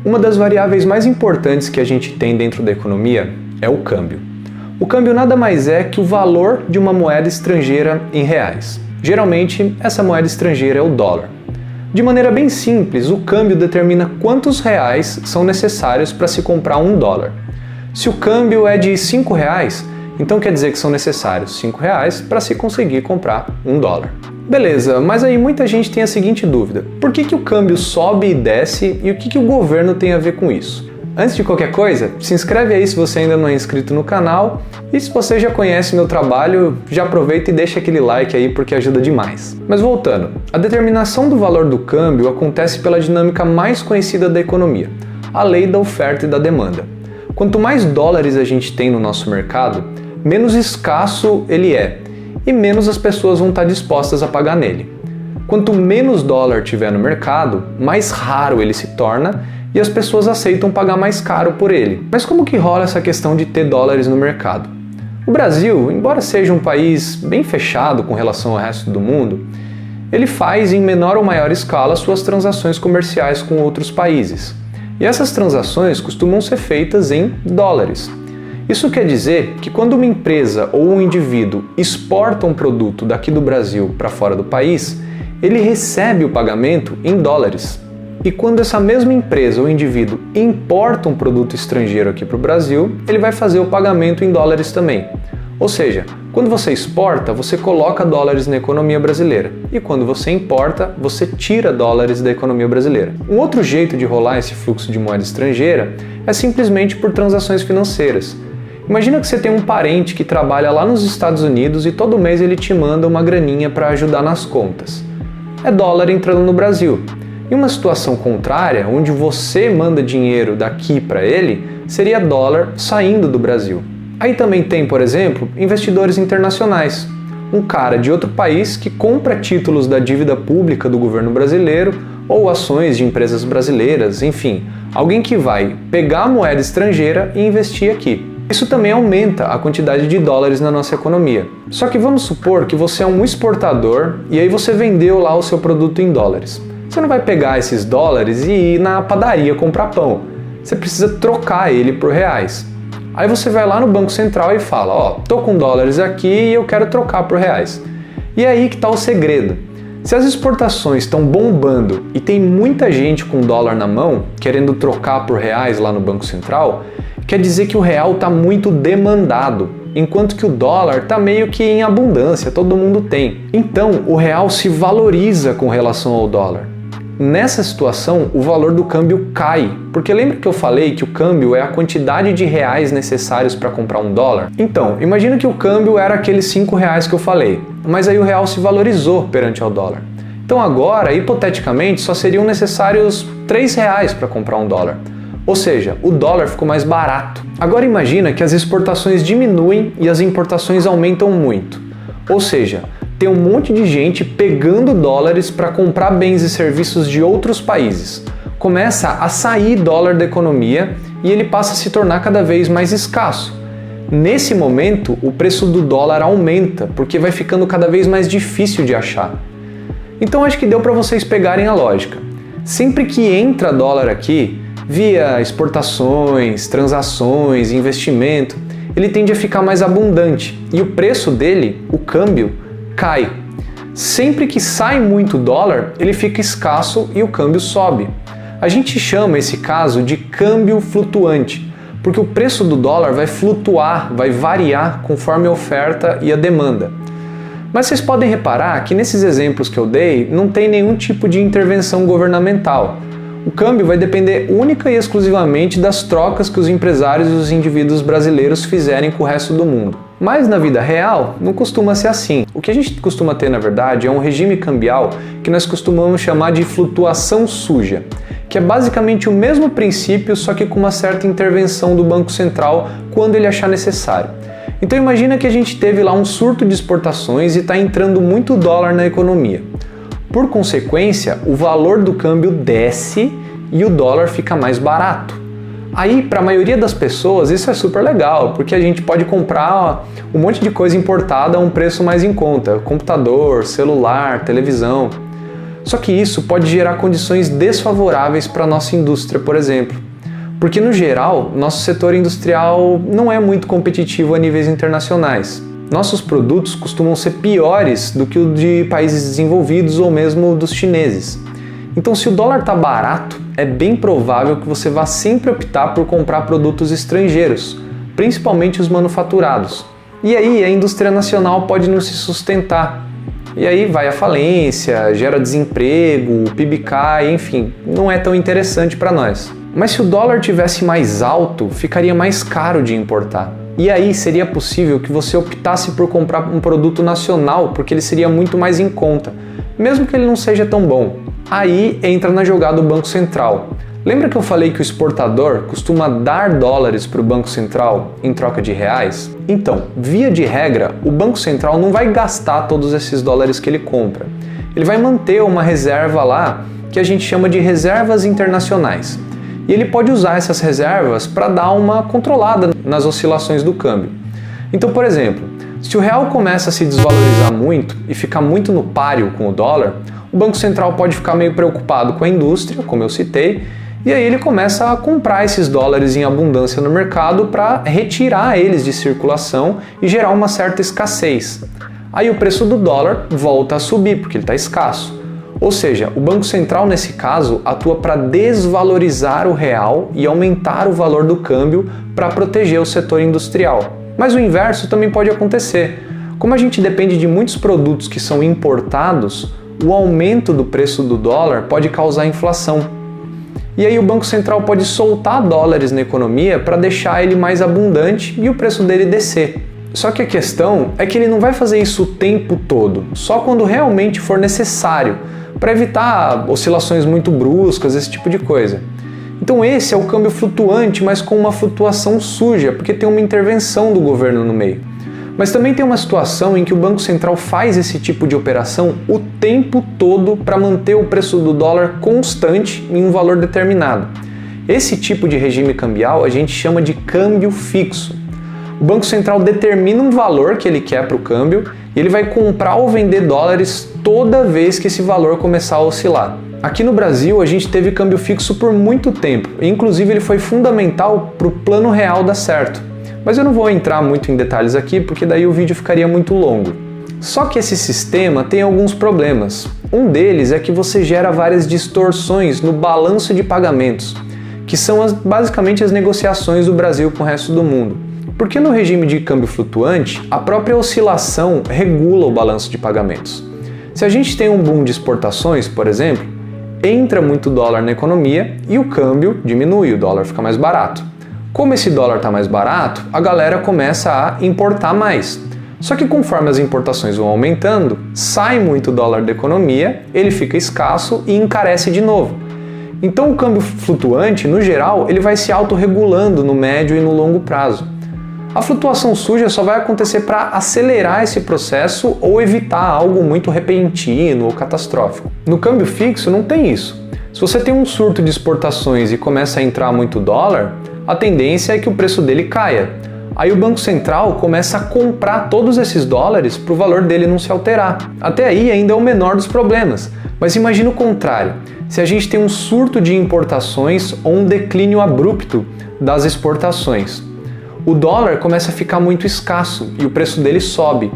Uma das variáveis mais importantes que a gente tem dentro da economia é o câmbio. O câmbio nada mais é que o valor de uma moeda estrangeira em reais. Geralmente, essa moeda estrangeira é o dólar. De maneira bem simples, o câmbio determina quantos reais são necessários para se comprar um dólar. Se o câmbio é de R$5, então quer dizer que são necessários R$5 para se conseguir comprar um dólar. Beleza, mas aí muita gente tem a seguinte dúvida: por que o câmbio sobe e desce e o que o governo tem a ver com isso? Antes de qualquer coisa, se inscreve aí se você ainda não é inscrito no canal, e se você já conhece meu trabalho, já aproveita e deixa aquele like aí porque ajuda demais. Mas voltando, a determinação do valor do câmbio acontece pela dinâmica mais conhecida da economia, a lei da oferta e da demanda. Quanto mais dólares a gente tem no nosso mercado, menos escasso ele é, e menos as pessoas vão estar dispostas a pagar nele. Quanto menos dólar tiver no mercado, mais raro ele se torna e as pessoas aceitam pagar mais caro por ele. Mas como que rola essa questão de ter dólares no mercado? O Brasil, embora seja um país bem fechado com relação ao resto do mundo, ele faz em menor ou maior escala suas transações comerciais com outros países. E essas transações costumam ser feitas em dólares. Isso quer dizer que quando uma empresa ou um indivíduo exporta um produto daqui do Brasil para fora do país, ele recebe o pagamento em dólares. E quando essa mesma empresa ou indivíduo importa um produto estrangeiro aqui para o Brasil, ele vai fazer o pagamento em dólares também. Ou seja, quando você exporta, você coloca dólares na economia brasileira. E quando você importa, você tira dólares da economia brasileira. Um outro jeito de rolar esse fluxo de moeda estrangeira é simplesmente por transações financeiras. Imagina que você tem um parente que trabalha lá nos Estados Unidos e todo mês ele te manda uma graninha para ajudar nas contas. É dólar entrando no Brasil. Em uma situação contrária, onde você manda dinheiro daqui para ele, seria dólar saindo do Brasil. Aí também tem, por exemplo, investidores internacionais. Um cara de outro país que compra títulos da dívida pública do governo brasileiro ou ações de empresas brasileiras, enfim, alguém que vai pegar a moeda estrangeira e investir aqui. Isso também aumenta a quantidade de dólares na nossa economia. Só que vamos supor que você é um exportador e aí você vendeu lá o seu produto em dólares. Você não vai pegar esses dólares e ir na padaria comprar pão. Você precisa trocar ele por reais. Aí você vai lá no Banco Central e fala: ó, tô com dólares aqui e eu quero trocar por reais. E é aí que está o segredo. Se as exportações estão bombando e tem muita gente com dólar na mão, querendo trocar por reais lá no Banco Central, quer dizer que o real está muito demandado, enquanto que o dólar está meio que em abundância, todo mundo tem. Então o real se valoriza com relação ao dólar. Nessa situação, o valor do câmbio cai, porque lembra que eu falei que o câmbio é a quantidade de reais necessários para comprar um dólar? Então, imagina que o câmbio era aqueles R$5 que eu falei, mas aí o real se valorizou perante ao dólar. Então agora, hipoteticamente, só seriam necessários R$3 para comprar um dólar. Ou seja, o dólar ficou mais barato. Agora imagina que as exportações diminuem e as importações aumentam muito. Ou seja, tem um monte de gente pegando dólares para comprar bens e serviços de outros países. Começa a sair dólar da economia e ele passa a se tornar cada vez mais escasso. Nesse momento, o preço do dólar aumenta, porque vai ficando cada vez mais difícil de achar. Então acho que deu para vocês pegarem a lógica. Sempre que entra dólar aqui, via exportações, transações, investimento, ele tende a ficar mais abundante e o preço dele, o câmbio, cai. Sempre que sai muito dólar, ele fica escasso e o câmbio sobe. A gente chama esse caso de câmbio flutuante, porque o preço do dólar vai flutuar, vai variar conforme a oferta e a demanda. Mas vocês podem reparar que nesses exemplos que eu dei não tem nenhum tipo de intervenção governamental. O câmbio vai depender única e exclusivamente das trocas que os empresários e os indivíduos brasileiros fizerem com o resto do mundo. Mas na vida real, não costuma ser assim. O que a gente costuma ter, na verdade, é um regime cambial que nós costumamos chamar de flutuação suja, que é basicamente o mesmo princípio, só que com uma certa intervenção do Banco Central quando ele achar necessário. Então imagina que a gente teve lá um surto de exportações e está entrando muito dólar na economia. Por consequência, o valor do câmbio desce e o dólar fica mais barato. Aí, para a maioria das pessoas, isso é super legal, porque a gente pode comprar um monte de coisa importada a um preço mais em conta, computador, celular, televisão. Só que isso pode gerar condições desfavoráveis para a nossa indústria, por exemplo. Porque, no geral, nosso setor industrial não é muito competitivo a níveis internacionais. Nossos produtos costumam ser piores do que o de países desenvolvidos ou mesmo dos chineses. Então, se o dólar está barato, é bem provável que você vá sempre optar por comprar produtos estrangeiros, principalmente os manufaturados. E aí a indústria nacional pode não se sustentar. E aí vai à falência, gera desemprego, o PIB cai, enfim, não é tão interessante para nós. Mas se o dólar tivesse mais alto, ficaria mais caro de importar. E aí seria possível que você optasse por comprar um produto nacional, porque ele seria muito mais em conta, mesmo que ele não seja tão bom. Aí entra na jogada o Banco Central. Lembra que eu falei que o exportador costuma dar dólares para o Banco Central em troca de reais? Então, via de regra, o Banco Central não vai gastar todos esses dólares que ele compra. Ele vai manter uma reserva lá que a gente chama de reservas internacionais. E ele pode usar essas reservas para dar uma controlada nas oscilações do câmbio. Então, por exemplo, se o real começa a se desvalorizar muito e ficar muito no páreo com o dólar, o Banco Central pode ficar meio preocupado com a indústria, como eu citei, e aí ele começa a comprar esses dólares em abundância no mercado para retirar eles de circulação e gerar uma certa escassez. Aí o preço do dólar volta a subir, porque ele está escasso. Ou seja, o Banco Central, nesse caso, atua para desvalorizar o real e aumentar o valor do câmbio para proteger o setor industrial. Mas o inverso também pode acontecer. Como a gente depende de muitos produtos que são importados, o aumento do preço do dólar pode causar inflação. E aí o Banco Central pode soltar dólares na economia para deixar ele mais abundante e o preço dele descer. Só que a questão é que ele não vai fazer isso o tempo todo, só quando realmente for necessário, para evitar oscilações muito bruscas, esse tipo de coisa. Então esse é o câmbio flutuante, mas com uma flutuação suja, porque tem uma intervenção do governo no meio. Mas também tem uma situação em que o Banco Central faz esse tipo de operação o tempo todo para manter o preço do dólar constante em um valor determinado. Esse tipo de regime cambial a gente chama de câmbio fixo. O Banco Central determina um valor que ele quer para o câmbio e ele vai comprar ou vender dólares toda vez que esse valor começar a oscilar. Aqui no Brasil a gente teve câmbio fixo por muito tempo, e inclusive ele foi fundamental para o Plano Real dar certo. Mas eu não vou entrar muito em detalhes aqui, porque daí o vídeo ficaria muito longo. Só que esse sistema tem alguns problemas. Um deles é que você gera várias distorções no balanço de pagamentos, que são basicamente as negociações do Brasil com o resto do mundo. Porque no regime de câmbio flutuante, a própria oscilação regula o balanço de pagamentos. Se a gente tem um boom de exportações, por exemplo, entra muito dólar na economia e o câmbio diminui, o dólar fica mais barato. Como esse dólar está mais barato, a galera começa a importar mais. Só que conforme as importações vão aumentando, sai muito dólar da economia, ele fica escasso e encarece de novo. Então o câmbio flutuante, no geral, ele vai se autorregulando no médio e no longo prazo. A flutuação suja só vai acontecer para acelerar esse processo ou evitar algo muito repentino ou catastrófico. No câmbio fixo não tem isso. Se você tem um surto de exportações e começa a entrar muito dólar, a tendência é que o preço dele caia. Aí o Banco Central começa a comprar todos esses dólares para o valor dele não se alterar. Até aí ainda é o menor dos problemas, mas imagina o contrário. Se a gente tem um surto de importações ou um declínio abrupto das exportações, o dólar começa a ficar muito escasso e o preço dele sobe.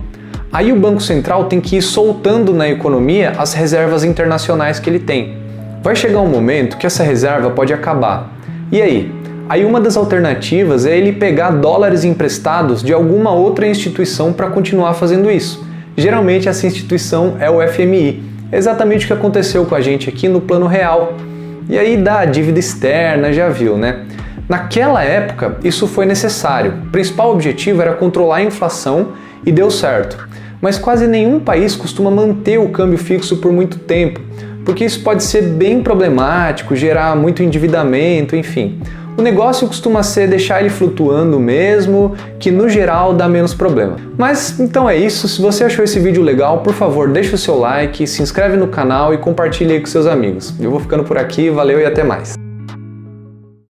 Aí o Banco Central tem que ir soltando na economia as reservas internacionais que ele tem. Vai chegar um momento que essa reserva pode acabar. E aí? Aí uma das alternativas é ele pegar dólares emprestados de alguma outra instituição para continuar fazendo isso. Geralmente essa instituição é o FMI. É exatamente o que aconteceu com a gente aqui no Plano Real. E aí da dívida externa, já viu, né? Naquela época isso foi necessário. O principal objetivo era controlar a inflação e deu certo. Mas quase nenhum país costuma manter o câmbio fixo por muito tempo, porque isso pode ser bem problemático, gerar muito endividamento, enfim. O negócio costuma ser deixar ele flutuando mesmo, que no geral dá menos problema. Mas então é isso, se você achou esse vídeo legal, por favor deixa o seu like, se inscreve no canal e compartilhe aí com seus amigos. Eu vou ficando por aqui, valeu e até mais.